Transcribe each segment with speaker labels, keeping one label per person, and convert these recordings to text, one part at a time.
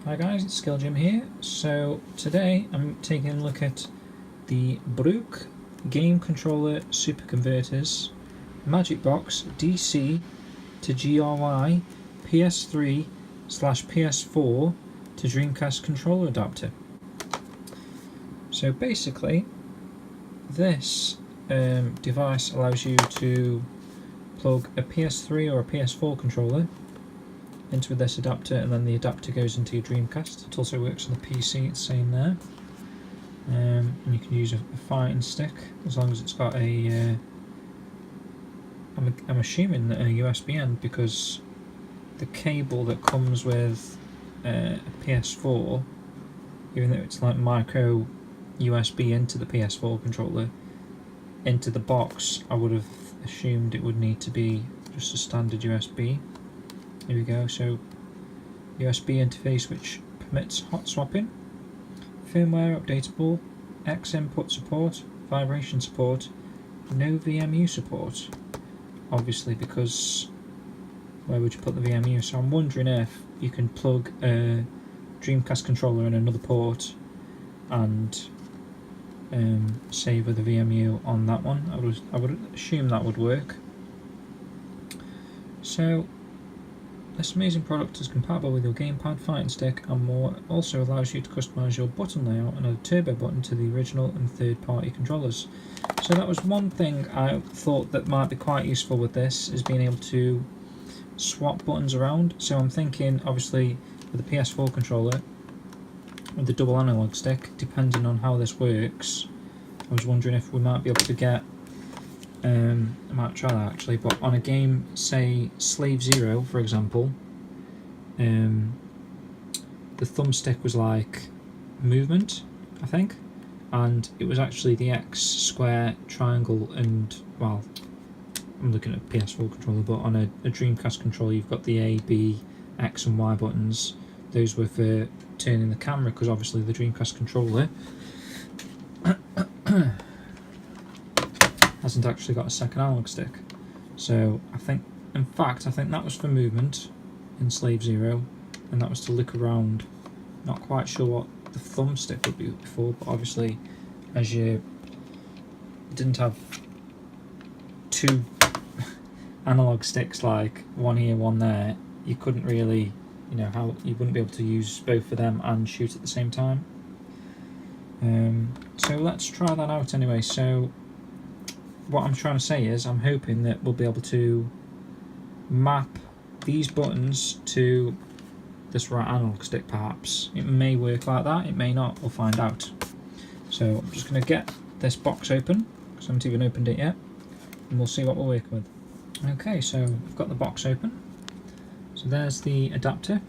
Speaker 1: Hi guys, it's Skill Jim here. So today I'm taking a look at the Brook Game Controller Super Converters Magic Box DC to GRI PS3/PS4 to Dreamcast controller adapter. So basically this device allows you to plug a PS3 or a PS4 controller into this adapter, and then the adapter goes into your Dreamcast. It also works on the PC, it's saying there. And you can use a fighting stick as long as it's got a I'm assuming a USB end, because the cable that comes with a PS4, even though it's like micro USB into the PS4 controller, into the box, I would have assumed it would need to be just a standard USB. Here we go, so USB interface which permits hot swapping, firmware updatable, X input support, vibration support, no VMU support. Obviously, because where would you put the VMU? So I'm wondering if you can plug a Dreamcast controller in another port and save the VMU on that one. I would assume that would work. So this amazing product is compatible with your gamepad, fighting stick and more. It also allows you to customise your button layout and add a turbo button to the original and third-party controllers. So that was one thing I thought that might be quite useful with this, is being able to swap buttons around. So I'm thinking, obviously, with the PS4 controller, with the double analog stick, depending on how this works, I was wondering if we might be able to get I might try that actually, but on a game, say Slave Zero for example, the thumbstick was like movement, I think, and it was actually the X, square, triangle, and, well, I'm looking at a PS4 controller, but on a Dreamcast controller you've got the A, B, X and Y buttons. Those were for turning the camera, because obviously the Dreamcast controller hasn't actually got a second analog stick. So I think that was for movement in Slave Zero, and that was to look around. Not quite sure what the thumbstick would be for, but obviously as you didn't have two analog sticks, like one here, one there, you couldn't really, how you wouldn't be able to use both of them and shoot at the same time. So let's try that out anyway. So what I'm trying to say is, I'm hoping that we'll be able to map these buttons to this right analog stick perhaps. It may work like that, it may not, we'll find out. So I'm just going to get this box open, because I haven't even opened it yet, and we'll see what we're working with. Okay, so I've got the box open. So there's the adapter,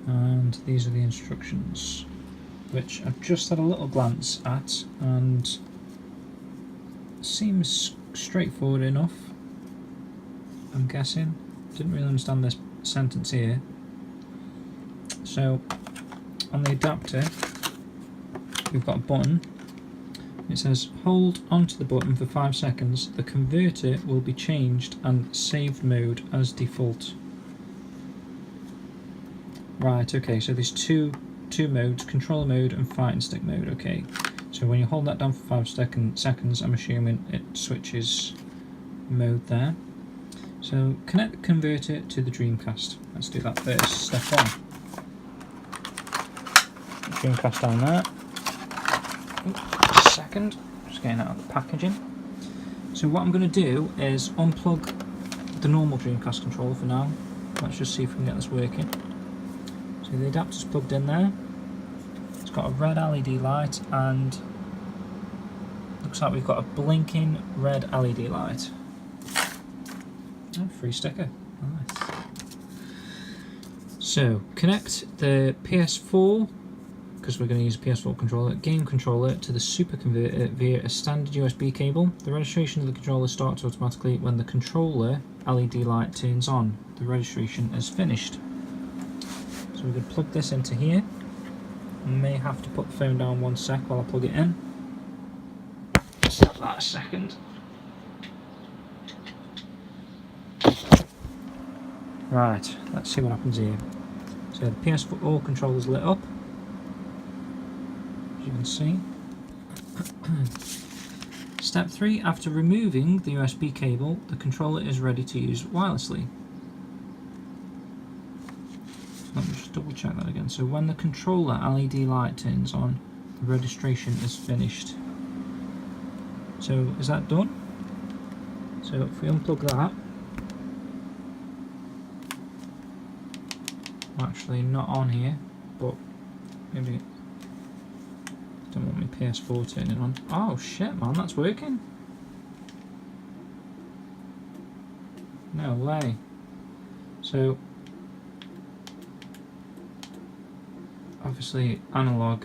Speaker 1: and these are the instructions, which I've just had a little glance at, and seems straightforward enough, I'm guessing. Didn't really understand this sentence here. So on the adapter we've got a button. It says hold onto the button for 5 seconds, the converter will be changed and saved mode as default. Right, okay, so there's two modes, controller mode and fighting stick mode. Okay, so when you hold that down for 5 seconds, I'm assuming it switches mode there. So connect the converter to the Dreamcast. Let's do that first, step 1. Dreamcast down there. Oops, just a second, just getting out of the packaging. So what I'm going to do is unplug the normal Dreamcast controller for now. Let's just see if we can get this working. So the adapter's plugged in there. It's got a red LED light, and looks like we've got a blinking red LED light. Oh, free sticker. Nice. So connect the PS4, because we're going to use a PS4 controller, game controller to the super converter via a standard USB cable. The registration of the controller starts automatically when the controller LED light turns on. The registration is finished. So we're going to plug this into here. I may have to put the phone down 1 sec while I plug it in. Just have that a second. Right, let's see what happens here. So the PS4 controller's lit up, as you can see. Step 3, after removing the USB cable, the controller is ready to use wirelessly. So let me just double check that again. So when the controller LED light turns on, the registration is finished. So is that done? So if we unplug that, I'm actually not on here, but maybe I don't want my PS4 turning on. Oh shit, man, that's working. No way. So obviously analog,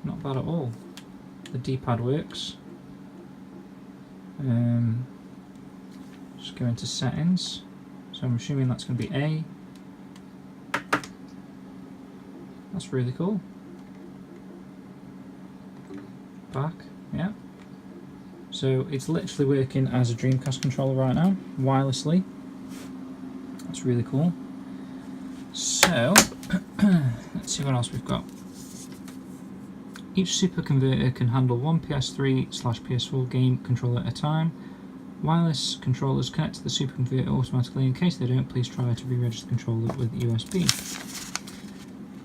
Speaker 1: not bad at all. The D-pad works. Just go into settings. So I'm assuming that's going to be A. That's really cool. Back, yeah. So it's literally working as a Dreamcast controller right now, wirelessly. That's really cool. So, let's see what else we've got. Each super converter can handle one PS3/PS4 game controller at a time. Wireless controllers connect to the super converter automatically. In case they don't, please try to re-register the controller with USB.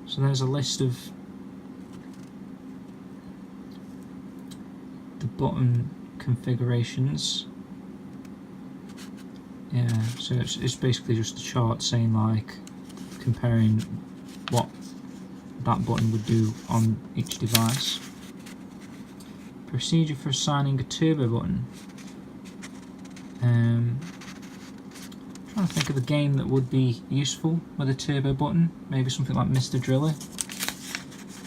Speaker 1: So there's a list of the button configurations. Yeah, so it's basically just a chart saying, like, comparing what that button would do on each device. Procedure for assigning a turbo button. Trying to think of a game that would be useful with a turbo button. Maybe something like Mr. Driller,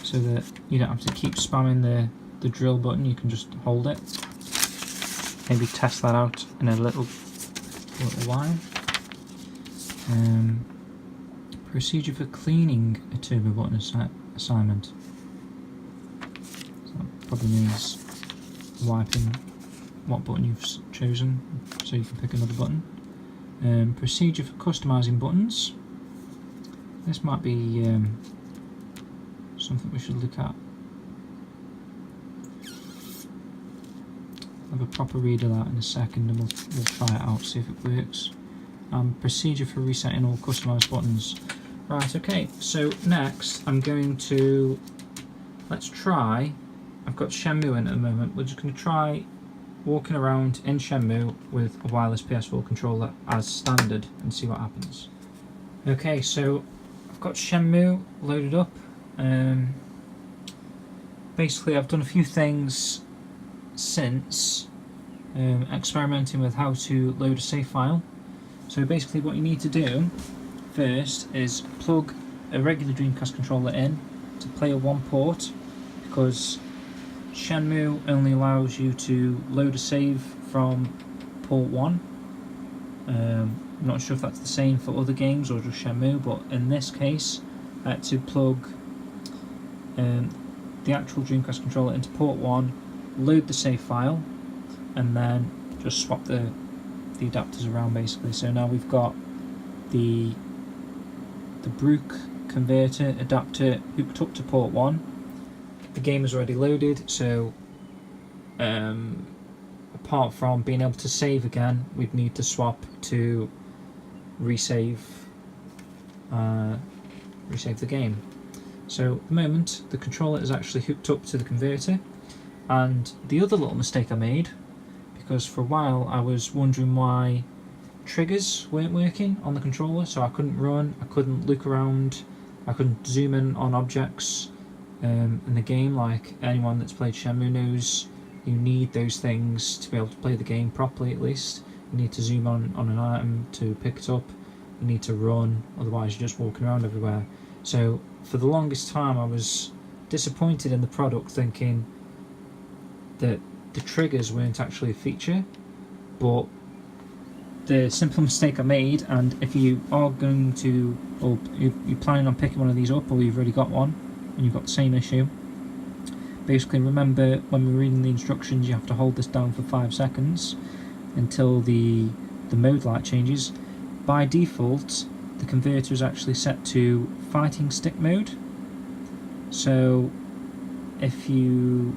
Speaker 1: so that you don't have to keep spamming the drill button, you can just hold it. Maybe test that out in a little while. Procedure for cleaning a turbo button assignment. So that probably means wiping what button you've chosen so you can pick another button. Procedure for customizing buttons. This might be something we should look at. I'll have a proper read of that in a second, and we'll try it out, see if it works. Procedure for resetting all customized buttons. Right, okay, so next I'm going to, let's try, I've got Shenmue in at the moment, we're just going to try walking around in Shenmue with a wireless PS4 controller as standard and see what happens. Okay, so I've got Shenmue loaded up. Basically I've done a few things since experimenting with how to load a save file. So basically what you need to do first is plug a regular Dreamcast controller in to player 1 port, because Shenmue only allows you to load a save from port 1. I'm not sure if that's the same for other games or just Shenmue, but in this case I had to plug the actual Dreamcast controller into port 1, load the save file, and then just swap the adapters around basically. So now we've got the Brook converter adapter hooked up to port 1. The game is already loaded, so apart from being able to save again, we'd need to swap to resave the game. So at the moment the controller is actually hooked up to the converter, and the other little mistake I made, because for a while I was wondering why triggers weren't working on the controller, so I couldn't run, I couldn't look around, I couldn't zoom in on objects in the game. Like anyone that's played Shenmue knows, you need those things to be able to play the game properly. At least you need to zoom on an item to pick it up, you need to run, otherwise you're just walking around everywhere. So for the longest time I was disappointed in the product, thinking that the triggers weren't actually a feature. But the simple mistake I made, and if you are going to, or you're planning on picking one of these up, or you've already got one and you've got the same issue, basically remember when we're reading the instructions you have to hold this down for 5 seconds until the mode light changes. By default the converter is actually set to fighting stick mode. So if you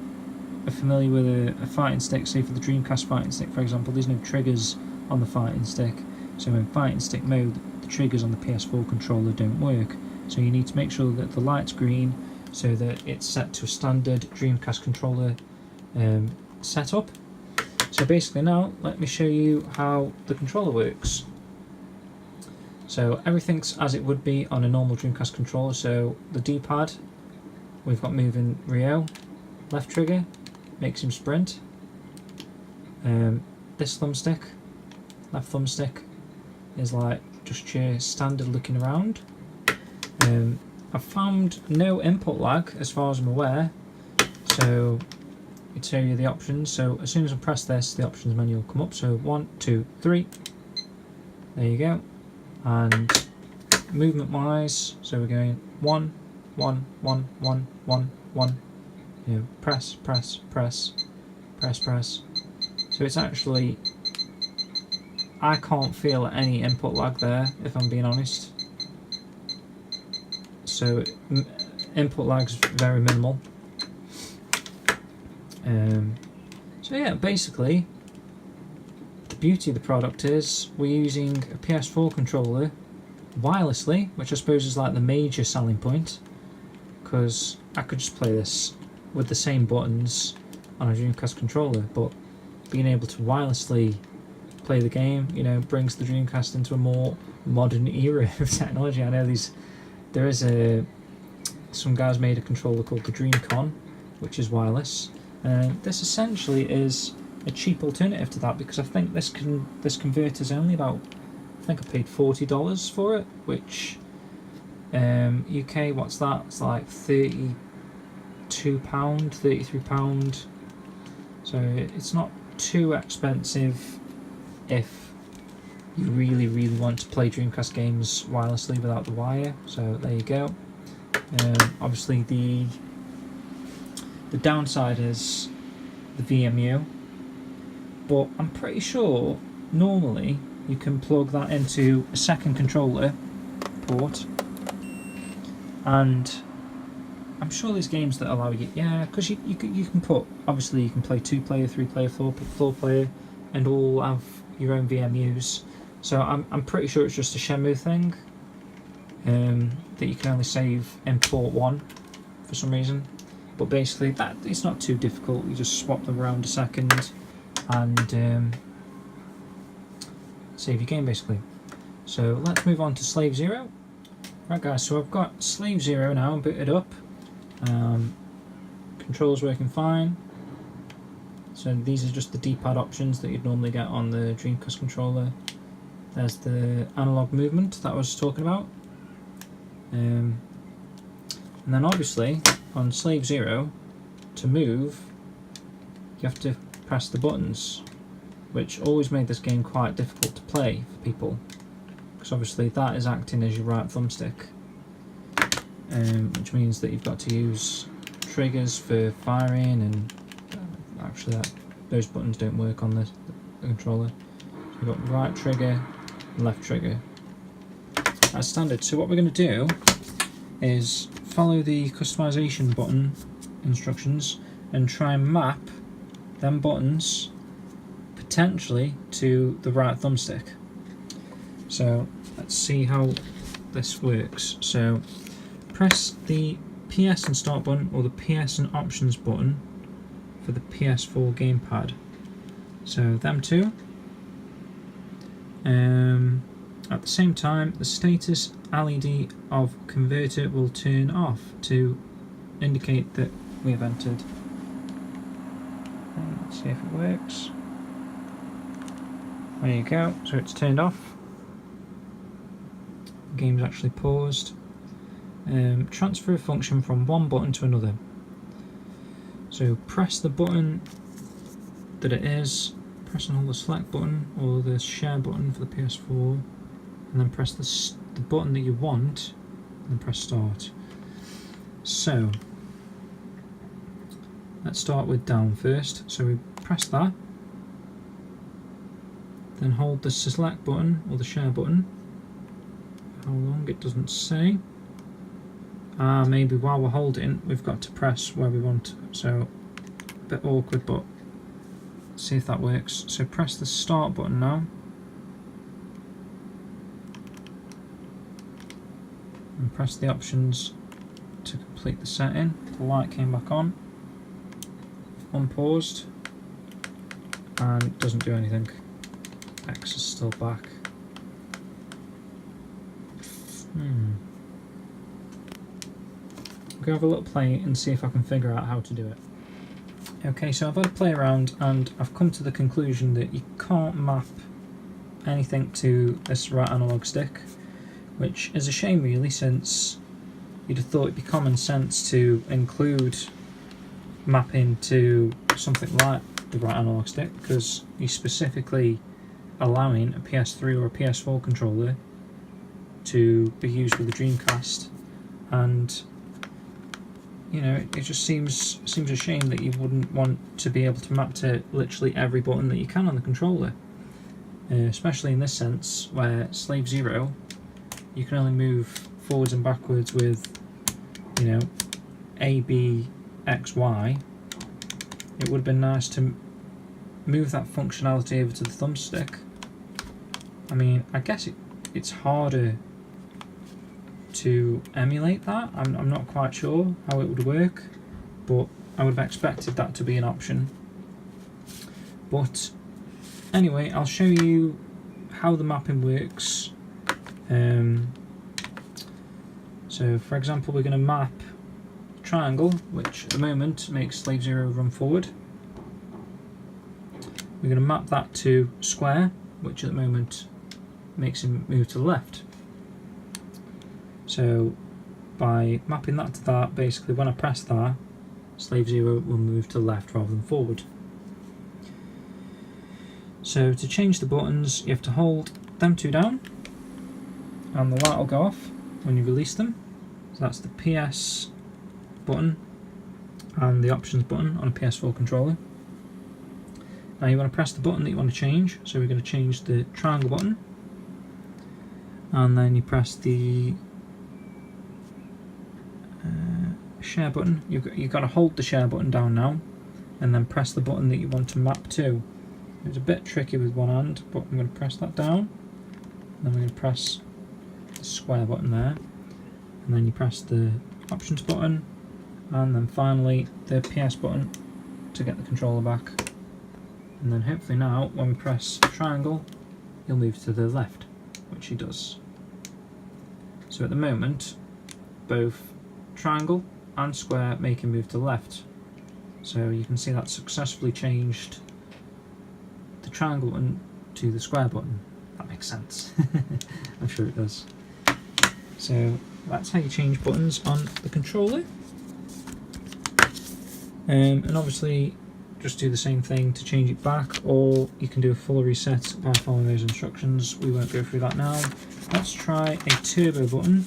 Speaker 1: are familiar with a fighting stick, say for the Dreamcast fighting stick for example, there's no triggers on the fighting stick, so in fighting stick mode the triggers on the PS4 controller don't work, so you need to make sure that the light's green so that it's set to a standard Dreamcast controller setup. So basically now let me show you how the controller works. So everything's as it would be on a normal Dreamcast controller. So the D-pad, we've got moving Rio, left trigger makes him sprint, this thumbstick, left thumbstick is like just your standard looking around. I've found no input lag as far as I'm aware, so I tell you the options. So as soon as I press this, the options menu will come up. So 1, 2, 3. There you go. And movement wise, so we're going 1, 1, 1, 1, 1, 1. You know, press, press, press, press, press. So it's actually, I can't feel any input lag there, if I'm being honest. So input lag's very minimal. So yeah, basically the beauty of the product is we're using a PS4 controller wirelessly, which I suppose is like the major selling point, because I could just play this with the same buttons on a Dreamcast controller, but being able to wirelessly play the game, you know, brings the Dreamcast into a more modern era of technology. I know there is some guys made a controller called the Dreamcon, which is wireless. This essentially is a cheap alternative to that, because I think this converter is only about, I think I paid $40 for it, which UK, what's that? It's like £32, £33. So it's not too expensive if you really, really want to play Dreamcast games wirelessly without the wire. So there you go. Obviously the downside is the VMU, but I'm pretty sure normally you can plug that into a second controller port, and I'm sure there's games that allow you, yeah, because you can put, obviously you can play 2-player, 3-player, 4-player, and all have your own VMUs. So I'm pretty sure it's just a Shenmue thing, that you can only save in port 1 for some reason. But basically that it's not too difficult, you just swap them around a second and save your game basically. So let's move on to Slave Zero. Right guys, so I've got Slave Zero now booted up. Controls working fine. So these are just the D-pad options that you'd normally get on the Dreamcast controller. There's the analog movement that I was talking about. And then obviously on Slave Zero, to move you have to press the buttons, which always made this game quite difficult to play for people, because obviously that is acting as your right thumbstick, which means that you've got to use triggers for firing, and actually those buttons don't work on the controller. So you've got right trigger, left trigger as standard. So what we're going to do is follow the customization button instructions and try and map them buttons potentially to the right thumbstick. So let's see how this works. So press the PS and start button or the PS and options button for the PS4 gamepad. So them two. At the same time, the status LED of converter will turn off to indicate that we have entered. And let's see if it works. There you go, so it's turned off. The game's actually paused. Transfer function from one button to another. So press the button that it is, press and hold the select button or the share button for the PS4, and then press the button that you want, and then press start. So let's start with down first. So we press that, then hold the select button or the share button, How long it doesn't say. Maybe while we're holding we've got to press where we want, so a bit awkward, but let's see if that works. So press the start button now and press the options to complete the setting. The light came back on, unpaused, and it doesn't do anything. X is still back. I'm going to have a little play and see if I can figure out how to do it. Okay, so I've had a play around and I've come to the conclusion that you can't map anything to this right analog stick, which is a shame really, since you'd have thought it'd be common sense to include mapping to something like the right analog stick, because you're specifically allowing a PS3 or a PS4 controller to be used with the Dreamcast, and you know, it just seems a shame that you wouldn't want to be able to map to literally every button that you can on the controller, especially in this sense where Slave Zero you can only move forwards and backwards with, you know, A, B, X, Y. It would have been nice to move that functionality over to the thumbstick. I mean, I guess it's harder to emulate that. I'm not quite sure how it would work, but I would have expected that to be an option. But anyway, I'll show you how the mapping works. So for example, we're going to map triangle, which at the moment makes Slave Zero run forward. We're going to map that to square, which at the moment makes him move to the left. So by mapping that to that, basically when I press that, Slave Zero will move to the left rather than forward. So to change the buttons, you have to hold them two down and the light will go off when you release them. So that's the PS button and the options button on a PS4 controller. Now you want to press the button that you want to change, so we're going to change the triangle button, and then you press the share button. You've got to hold the share button down now and then press the button that you want to map to. It's a bit tricky with one hand, but I'm going to press that down, and then we're going to press the square button there, and then you press the options button, and then finally the PS button to get the controller back. And then hopefully now when we press triangle he'll move to the left, which he does. So at the moment both triangle and square make him move to the left. So you can see that successfully changed the triangle button to the square button. That makes sense. I'm sure it does. So that's how you change buttons on the controller. And obviously just do the same thing to change it back, or you can do a full reset by following those instructions. We won't go through that now. Let's try a turbo button.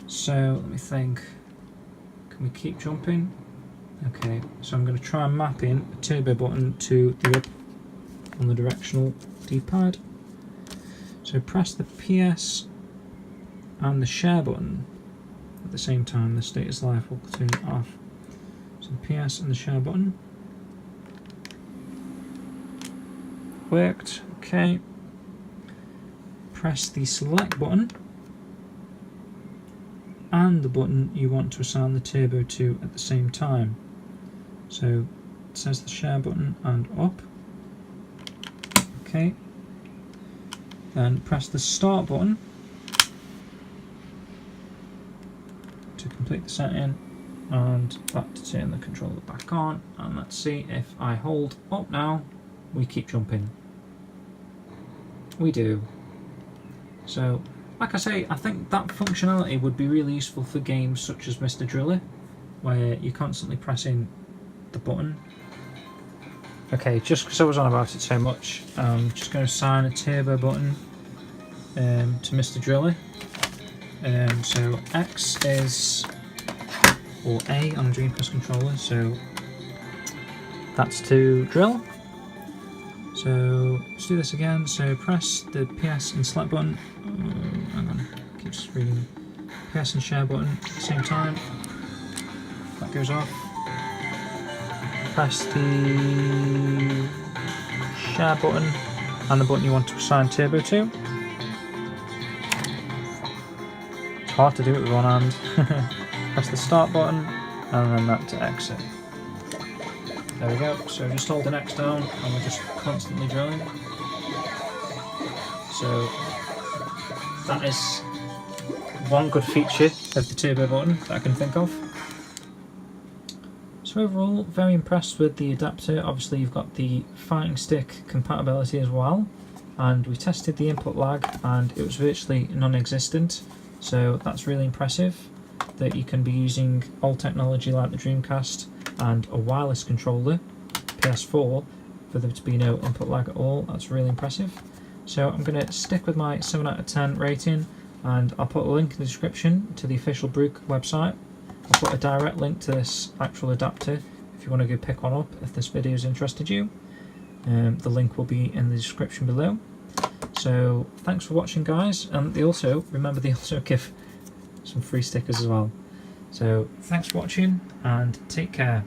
Speaker 1: So let me think, can we keep jumping? Okay, so I'm going to try and map in a turbo button to the up on the directional D-pad. So press the PS and the share button at the same time. The status life will turn off. So the PS and the share button. Worked. Okay. Press the select button and the button you want to assign the turbo to at the same time. So it says the share button and up. Okay. Then press the start button to complete the setting, and that to turn the controller back on. And let's see if I hold up now, we keep jumping. We do. So, like I say, I think that functionality would be really useful for games such as Mr. Driller, where you're constantly pressing the button. Okay, just because I was on about it so much, I'm just going to assign a turbo button to Mr. Driller. So X is, or A on a Dreamcast controller, so that's to drill. So let's do this again. So press the PS and select button. Hang on. just reading PS and share button at the same time. That goes off. Press the share button and the button you want to assign turbo to. It's hard to do it with one hand. Press the start button and then that to exit. There we go, so just hold the X down and we're just constantly drilling. So that is one good feature of the turbo button that I can think of. So overall, very impressed with the adapter. Obviously you've got the fighting stick compatibility as well, and we tested the input lag and it was virtually non-existent, so that's really impressive that you can be using old technology like the Dreamcast and a wireless controller, PS4, for there to be no input lag at all. That's really impressive. So I'm going to stick with my 7 out of 10 rating, and I'll put a link in the description to the official Brook website. I'll put a direct link to this actual adapter if you want to go pick one up if this video has interested you. The link will be in the description below. So thanks for watching, guys, and they also give some free stickers as well. So thanks for watching and take care.